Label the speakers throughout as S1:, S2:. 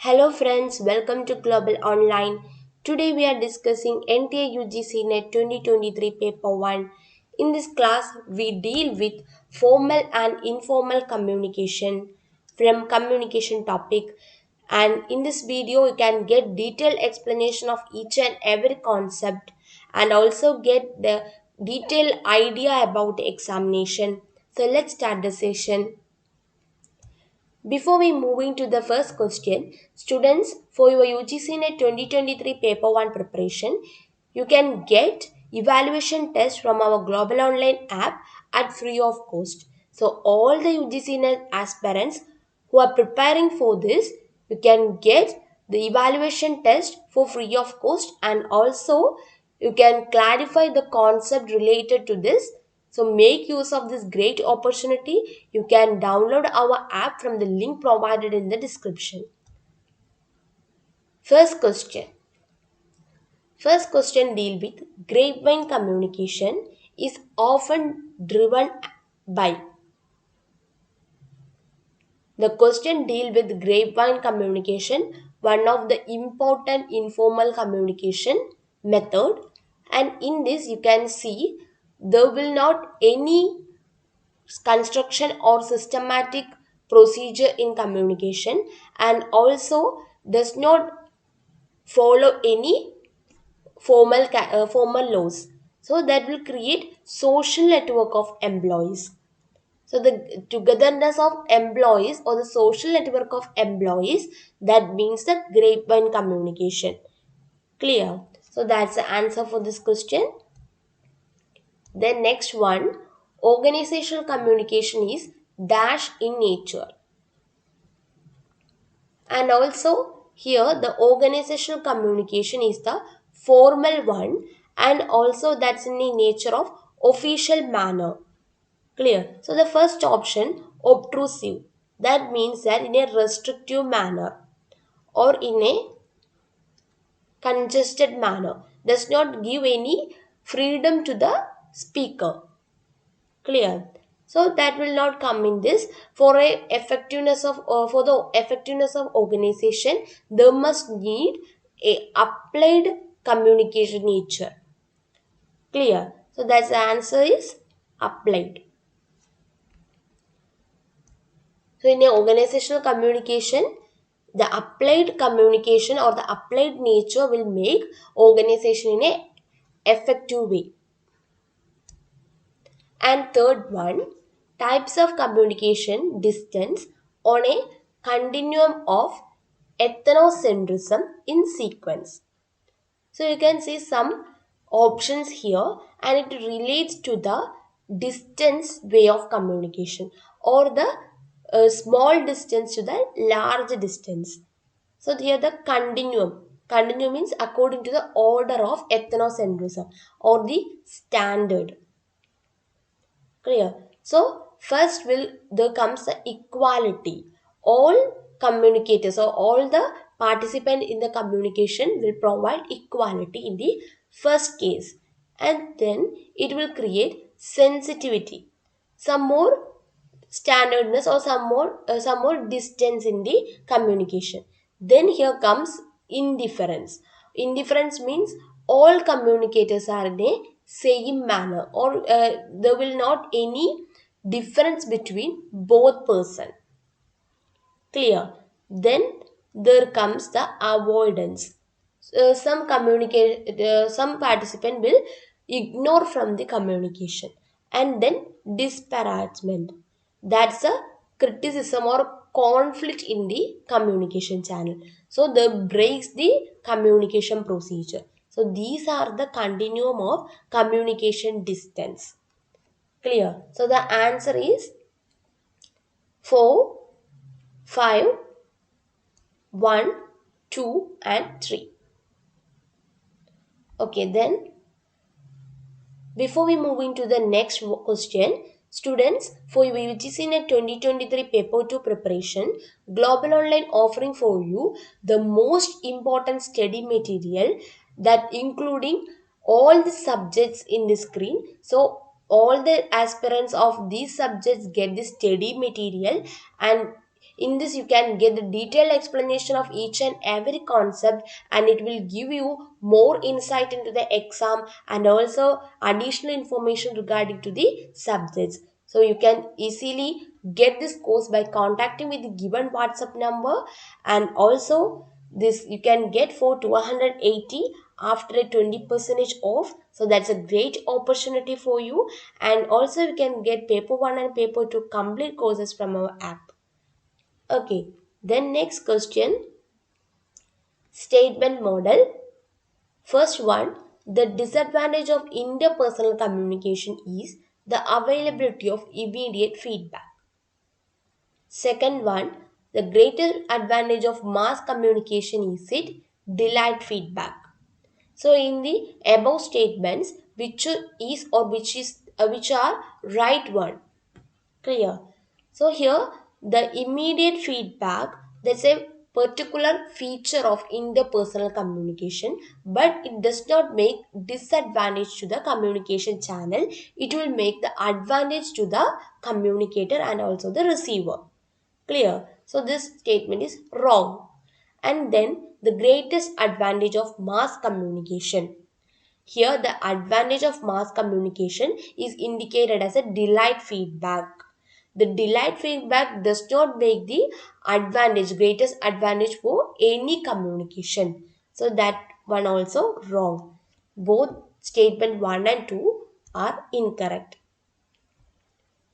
S1: Hello friends, welcome to Global Online. Today we are discussing NTA UGC NET 2023 Paper 1. In this class, we deal with formal and informal communication from communication topic. And in this video, you can get detailed explanation of each and every concept and also get the detailed idea about the examination. So let's start the session. Before we moving to the first question, students, for your UGC NET 2023 Paper 1 preparation, you can get evaluation test from our Global Online app at free of cost. So all the UGC NET aspirants who are preparing for this, you can get the evaluation test for free of cost, and also you can clarify the concept related to this. So make use of this great opportunity. You can download our app from the link provided in the description. First question. First question deal with grapevine communication is often driven by. The question deal with grapevine communication, one of the important informal communication method, and in this you can see there will not any construction or systematic procedure in communication, and also does not follow any formal laws, so that will create social network of employees. So the togetherness of employees or the social network of employees, that means the grapevine communication. Clear? So that's the answer for this question. Then next one, organizational communication is dash in nature. And also here the organizational communication is the formal one, and also that's in the nature of official manner. Clear? So the first option, obtrusive, that means that in a restrictive manner or in a congested manner, does not give any freedom to the speaker. Clear? So that will not come in this. For the effectiveness of organization, there must need a applied communication nature. Clear? So that's the answer is applied. So in a organizational communication, the applied communication or the applied nature will make organization in a effective way. And third one, types of communication distance on a continuum of ethnocentrism in sequence. So you can see some options here, and it relates to the distance way of communication, or the small distance to the large distance. So here the continuum. Continuum means according to the order of ethnocentrism or the standard. Clear? So first will there comes the equality. All communicators or all the participant in the communication will provide equality in the first case, and then it will create sensitivity, some more standardness, or some more distance in the communication. Then here comes indifference. Indifference means all communicators are in a same manner, or there will not any difference between both person. Clear? Then there comes the avoidance. Some participant will ignore from the communication. And then disparagement, that's a criticism or conflict in the communication channel, so that breaks the communication procedure. So these are the continuum of communication distance. Clear? So the answer is 4, 5, 1, 2 and 3. Okay, then before we move into the next question, students, for your UGC NET 2023 Paper 2 preparation, Global Online offering for you the most important study material, that including all the subjects in the screen. So all the aspirants of these subjects get this study material, and In this, you can get the detailed explanation of each and every concept, and it will give you more insight into the exam and also additional information regarding to the subjects. So you can easily get this course by contacting with the given WhatsApp number, and also this you can get for 280 after a 20% off. So that's a great opportunity for you, and also you can get paper 1 and paper 2 complete courses from our app. Okay, then next question, statement model. First one, the disadvantage of interpersonal communication is the availability of immediate feedback. Second one, the greater advantage of mass communication is it delayed feedback. So in the above statements, which is or which are right one? Clear. So here the immediate feedback, that's a particular feature of interpersonal communication, but it does not make disadvantage to the communication channel. It will make the advantage to the communicator and also the receiver. Clear. So this statement is wrong. And then the greatest advantage of mass communication. Here, the advantage of mass communication is indicated as a delayed feedback. The delayed feedback does not make the greatest advantage for any communication. So that one also wrong. Both statement 1 and 2 are incorrect.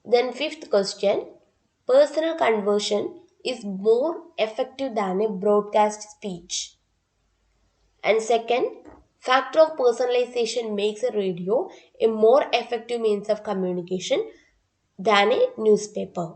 S1: Then fifth question, personal conversion is more effective than a broadcast speech. And second, factor of personalization makes a radio a more effective means of communication than a newspaper.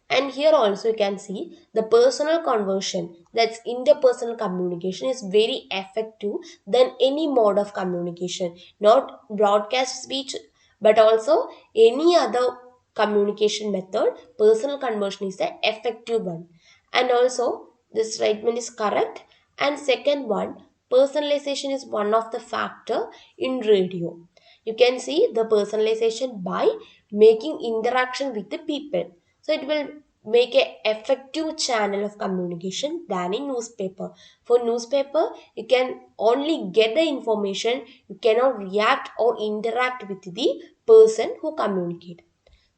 S1: And here also you can see the personal conversion, that's interpersonal communication, is very effective than any mode of communication, not broadcast speech but also any other communication method. Personal conversion is the effective one. And also this statement is correct. And second one, personalization is one of the factor in radio. You can see the personalization by making interaction with the people. So it will make a effective channel of communication than in newspaper. For newspaper, you can only get the information, you cannot react or interact with the person who communicate.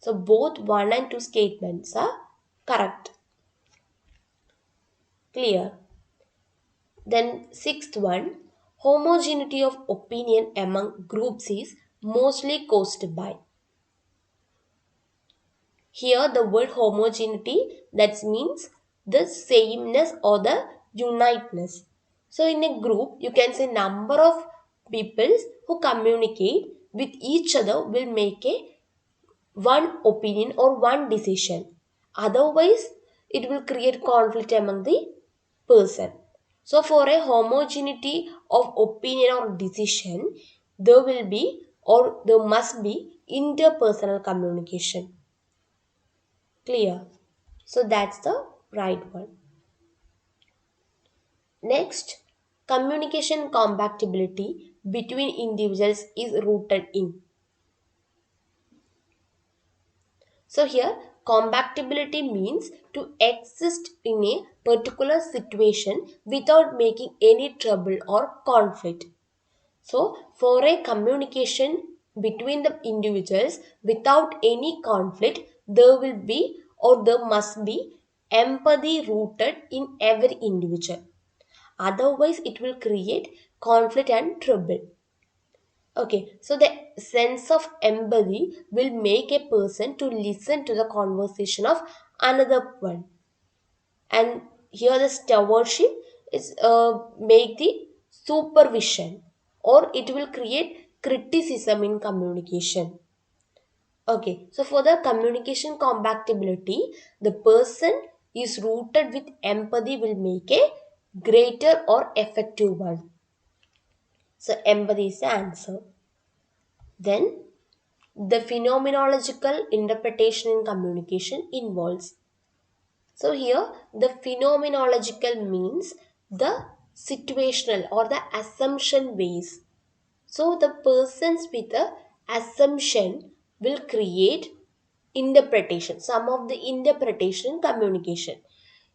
S1: So both 1 and 2 statements are correct. Clear. Then sixth one, homogeneity of opinion among groups is mostly caused by. Here the word homogeneity, that means the sameness or the uniteness. So in a group you can say number of people who communicate with each other will make a one opinion or one decision. Otherwise it will create conflict among the person. So for a homogeneity of opinion or decision, there will be or there must be interpersonal communication. Clear. So that's the right one. Next, communication compatibility between individuals is rooted in. So here, compatibility means to exist in a particular situation without making any trouble or conflict. So, for a communication between the individuals without any conflict, there will be or there must be empathy rooted in every individual. Otherwise, it will create conflict and trouble. Okay, so the sense of empathy will make a person to listen to the conversation of another one. And here the stewardship is make the supervision, or it will create criticism in communication. Okay, so for the communication compatibility, the person is rooted with empathy will make a greater or effective one. So empathy is the answer. Then the phenomenological interpretation in communication involves. So here the phenomenological means the situational or the assumption ways. So the persons with the assumption will create interpretation, some of the interpretation communication.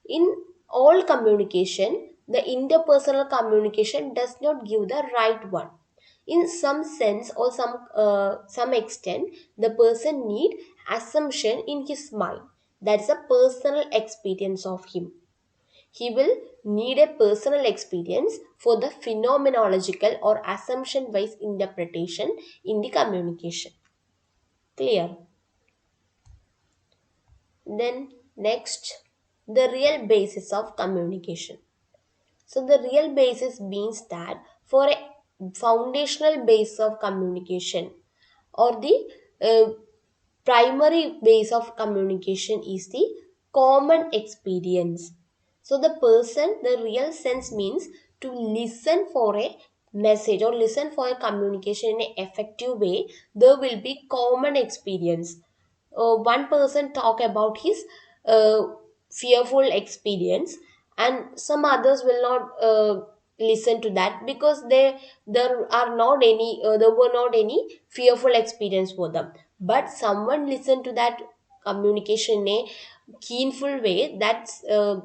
S1: In all communication, the interpersonal communication does not give the right one. In some sense or some extent, the person need assumption in his mind. That's a personal experience of him. He will need a personal experience for the phenomenological or assumption based interpretation in the communication. Clear? Then next, the real basis of communication. So the real basis means that for a foundational base of communication or the primary base of communication is the common experience. So the person, the real sense means to listen for a message or listen for a communication in an effective way. There will be common experience. One person talk about his uh, fearful experience, and some others will not listen to that because there were not any fearful experience for them, but someone listened to that communication in a keenful way that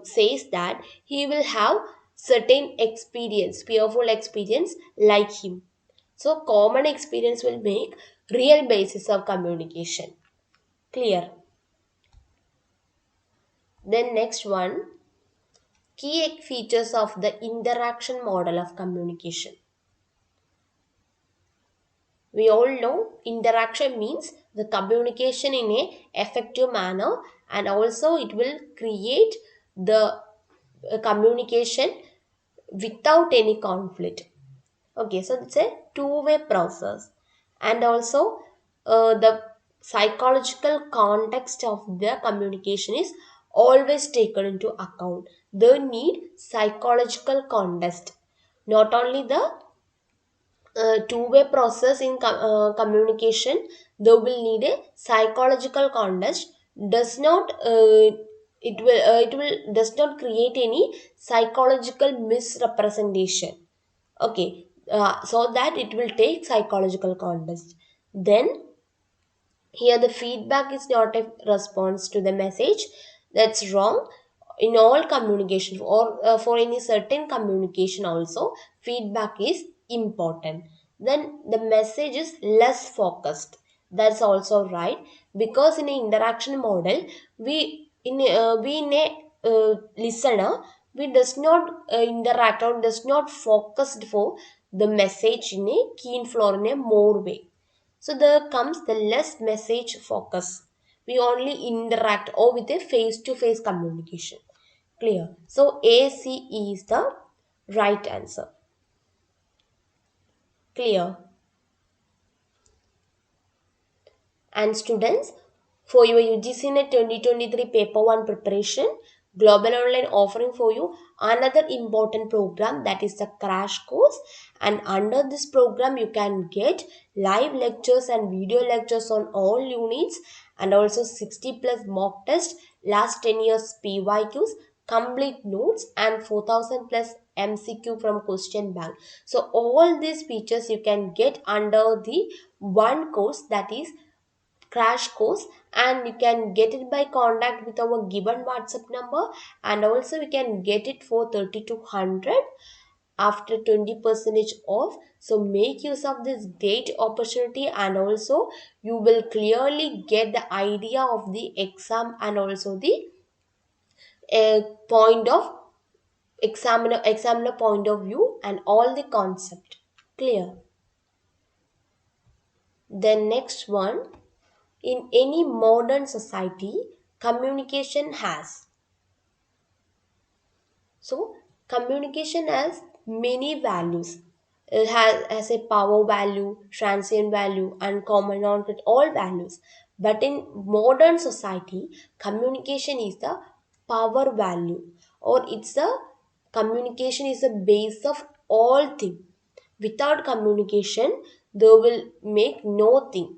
S1: says that he will have certain experience, fearful experience like him. So common experience will make real basis of communication. Clear? Then next one, key features of the interaction model of communication. We all know interaction means the communication in a effective manner, and also it will create the communication without any conflict. Okay, so it's a two-way process, and also the psychological context of the communication is always taken into account. They need psychological context, not only the two-way process in communication. They will need a psychological context. Does not it will does not create any psychological misrepresentation. Okay, so that it will take psychological context. Then here the feedback is not a response to the message. That's wrong. In all communication or for any certain communication also, feedback is important. Then the message is less focused. That's also right, because in an interaction model, we in a listener, we does not interact or does not focused for the message in a keen flow in a more way. So there comes the less message focus. We only interact or with a face-to-face communication. Clear? So ACE is the right answer. Clear? And students, for your UGC NET 2023 paper 1 preparation, Global Online offering for you another important program, that is the crash course. And under this program you can get live lectures and video lectures on all units, and also 60 plus mock test, last 10 years PYQs, complete notes, and 4000 plus MCQ from question bank. So all these features you can get under the one course, that is crash course, and you can get it by contact with our given WhatsApp number, and also you can get it for 3200 after 20% off. So make use of this great opportunity, and also you will clearly get the idea of the exam and also the point of examiner point of view and all the concept. Clear? Then next one, in any modern society, communication has. So, communication has many values. It has a power value, transient value, and common non all values. But in modern society, communication is the power value, or it's the communication is the base of all things. Without communication, there will make no thing.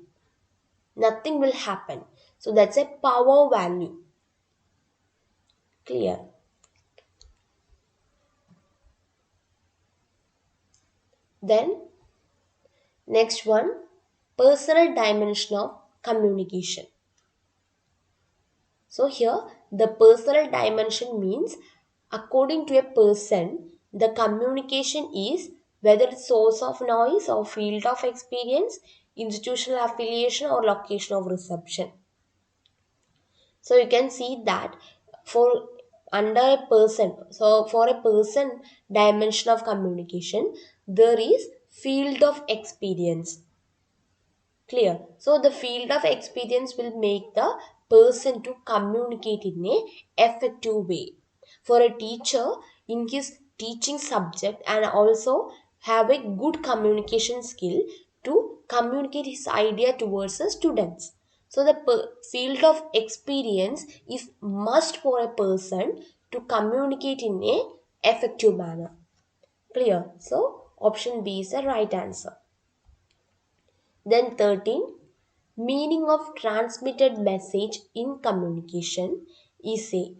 S1: Nothing will happen. So that's a power value. Clear? Then next one, personal dimension of communication. So here the personal dimension means according to a person the communication is whether it's source of noise or field of experience, institutional affiliation or location of reception. So you can see that for under a person, so for a person dimension of communication, there is field of experience. Clear. So the field of experience will make the person to communicate in a effective way. For a teacher in his teaching subject and also have a good communication skill to communicate his idea towards the students. So the field of experience is must for a person to communicate in a effective manner. Clear. So option B is the right answer. Then 13, meaning of transmitted message in communication is a,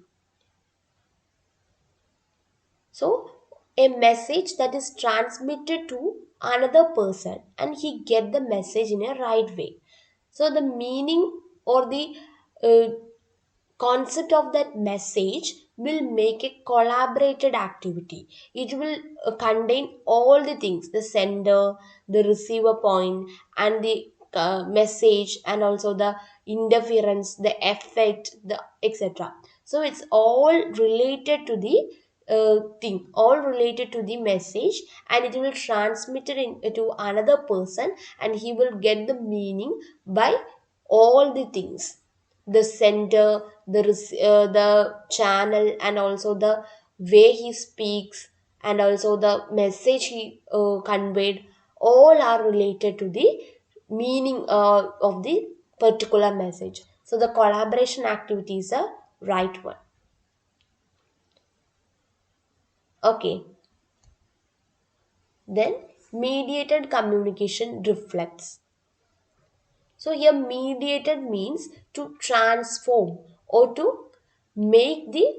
S1: so a message that is transmitted to another person and he get the message in a right way. So the meaning or the uh, concept of that message will make a collaborated activity. It will contain all the things, the sender, the receiver point and the message and also the interference, the effect, the etc. So it's all related to the thing, all related to the message, and it will transmit it to another person and he will get the meaning by all the things, the sender, the channel and also the way he speaks and also the message he conveyed, all are related to the meaning of the particular message. So the collaboration activity is the right one. Okay, then mediated communication reflects. So here mediated means to transform or to make the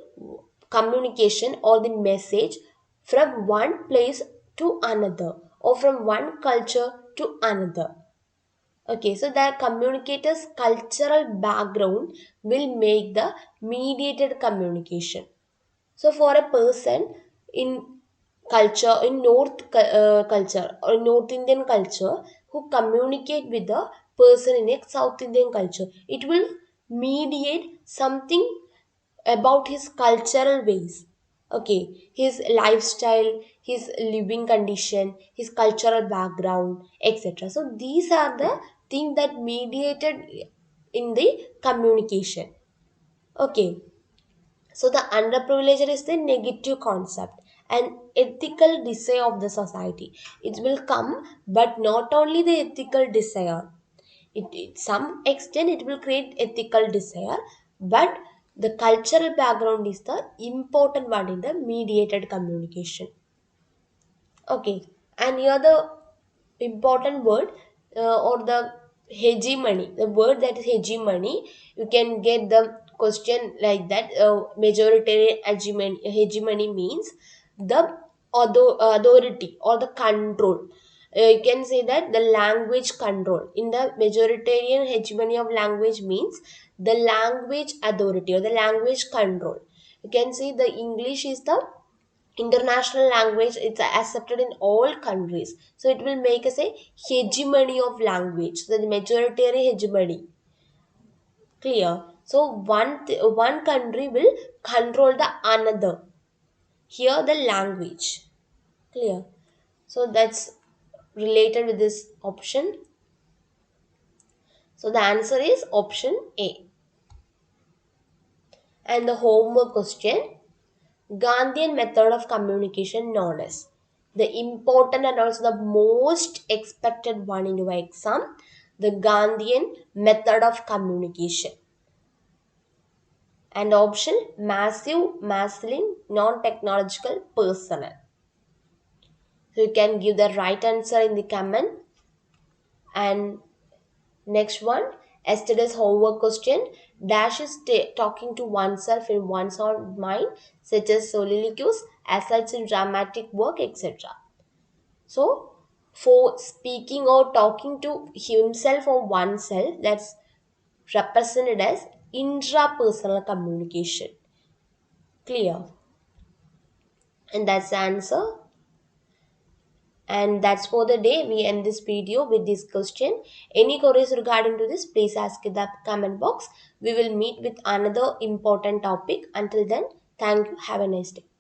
S1: communication or the message from one place to another or from one culture to another. Okay, so the communicator's cultural background will make the mediated communication. So for a person in culture, in culture or North Indian culture who communicate with the person in a South Indian culture, it will mediate something about his cultural ways. Okay, his lifestyle, his living condition, his cultural background, etc. So these are the things that mediated in the communication. Okay, so the underprivileged is the negative concept and ethical desire of the society. It will come, but not only the ethical desire. Some extent it will create ethical desire, but the cultural background is the important one in the mediated communication. Okay, and here the important word or the hegemony, the word that is hegemony, you can get the question like that. Majoritarian hegemony means the authority or the control. You can say that the language control. In the majoritarian hegemony of language means the language authority or the language control. You can see the English is the international language, it's accepted in all countries, so it will make us a hegemony of language, so the majoritarian hegemony. Clear. So one country will control the another, here the language. Clear. So that's related with this option. So the answer is option A. And the homework question, Gandhian method of communication known as, the important and also the most expected one in your exam, the Gandhian method of communication. And option massive, masculine, non-technological, personal. So you can give the right answer in the comment. And next one, yesterday's homework question, dash is talking to oneself in one's own mind, such as soliloquies, asserts in dramatic work, etc. So, for speaking or talking to himself or oneself, that's represented as intrapersonal communication. Clear? And that's the answer. And that's for the day. We end this video with this question. Any queries regarding to this, please ask in the comment box. We will meet with another important topic. Until then, thank you. Have a nice day.